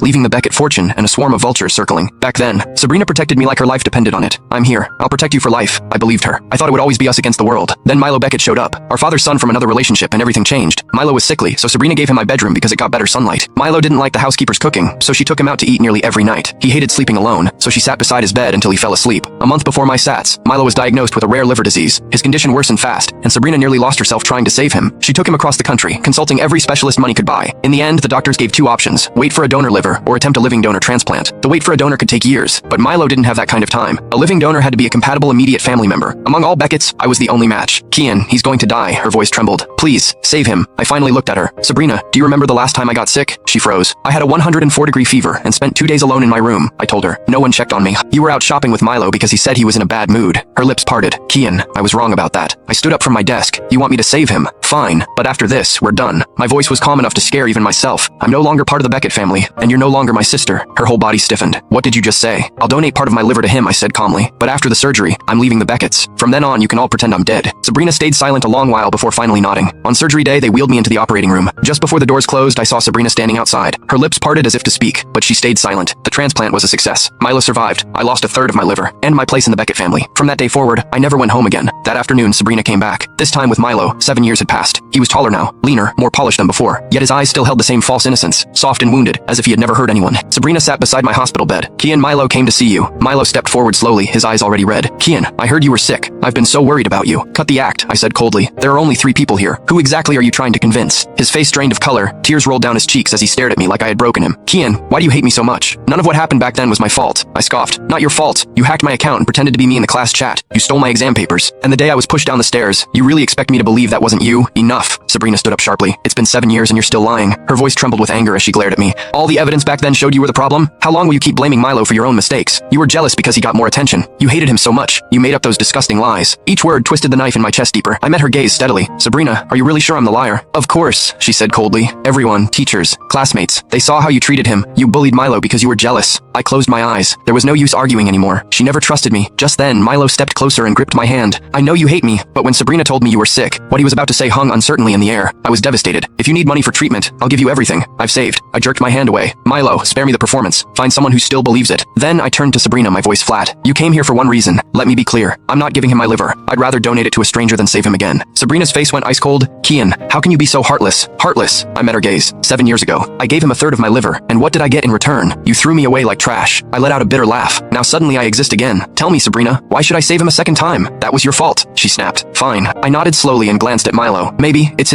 leaving the Beckett fortune and a swarm of vultures circling. Back then, Sabrina protected me like her life depended on it. I'm here. I'll protect you for life. I believed her. I thought it would always be us against the world. Then Milo Beckett showed up, our father's son from another relationship, and everything changed. Milo was sickly, so Sabrina gave him my bedroom because it got better sunlight. Milo didn't like the housekeeper's cooking, so she took him out to eat nearly every night. He hated sleeping alone, so she sat beside his bed until he fell asleep. A month before my SATs, Milo was diagnosed with a rare liver disease. His condition worsened fast, and Sabrina nearly lost herself trying to save him. She took him across the country, consulting every specialist money could buy. In the end, the doctors gave two options: wait for a donor liver or attempt a living donor transplant. The wait for a donor could take years, but Milo didn't have that kind of time. A living donor had to be a compatible immediate family member. Among all Becketts, I was the only match. Kian, he's going to die. Her voice trembled. Please, save him. I finally looked at her. Sabrina, do you remember the last time I got sick? She froze. I had a 104-degree fever and spent 2 days alone in my room. I told her. No one checked on me. You were out shopping with Milo because he said he was in a bad mood. Her lips parted. Kian, I was wrong about that. I stood up from my desk. You want me to save him? Fine. But after this, we're done. My voice was calm enough to scare even myself. I'm no longer part of the Beckett family, and you're no longer my sister. Her whole body stiffened. What did you just say? I'll donate part of my liver to him, I said calmly. But after the surgery, I'm leaving the Becketts. From then on, you can all pretend I'm dead. Sabrina stayed silent a long while before finally nodding. On surgery day, they wheeled me into the operating room. Just before the doors closed, I saw Sabrina standing outside. Her lips parted as if to speak, but she stayed silent. The transplant was a success. Milo survived. I lost a third of my liver, and my place in the Beckett family. From that day forward, I never went home again. That afternoon, Sabrina came back. This time with Milo. 7 years had passed. He was taller now, leaner, more polished than before. Yet his eyes still held the same false innocence, soft and wounded, as if he had never hurt anyone. Sabrina sat beside my hospital bed. Kian, Milo came to see you. Milo stepped forward slowly, his eyes already red. Kian, I heard you were sick. I've been so worried about you. Cut the act, I said coldly. There are only 3 people here. Who exactly are you trying to convince? His face drained of color. Tears rolled down his cheeks as he stared at me like I had broken him. Kian, why do you hate me so much? None of what happened back then was my fault. I scoffed. Not your fault. You hacked my account and pretended to be me in the class chat. You stole my exam papers. And the day I was pushed down the stairs, you really expect me to believe that wasn't you? Enough. Sabrina stood up sharply. It's been 7 years and you're still lying. Her voice trembled with anger as she glared at me. All the evidence back then showed you were the problem? How long will you keep blaming Milo for your own mistakes? You were jealous because he got more attention. You hated him so much. You made up those disgusting lies. Each word twisted the knife in my chest deeper. I met her gaze steadily. Sabrina, are you really sure I'm the liar? Of course, she said coldly. Everyone, teachers, classmates, they saw how you treated him. You bullied Milo because you were jealous. I closed my eyes. There was no use arguing anymore. She never trusted me. Just then, Milo stepped closer and gripped my hand. I know you hate me, but when Sabrina told me you were sick, what he was about to say hung uncertainly in the air. I was devastated. If you need money for treatment, I'll give you everything. I've saved. I jerked my hand away. Milo, spare me the performance. Find someone who still believes it. Then I turned to Sabrina, my voice flat. You came here for one reason. Let me be clear. I'm not giving him my liver. I'd rather donate it to a stranger than save him again. Sabrina's face went ice cold. Kian, how can you be so heartless? Heartless. I met her gaze. 7 years ago, I gave him a third of my liver, and what did I get in return? You threw me away like trash. I let out a bitter laugh. Now suddenly I exist again. Tell me, Sabrina, why should I save him a second time? That was your fault, she snapped. Fine. I nodded slowly and glanced at Milo. Maybe it's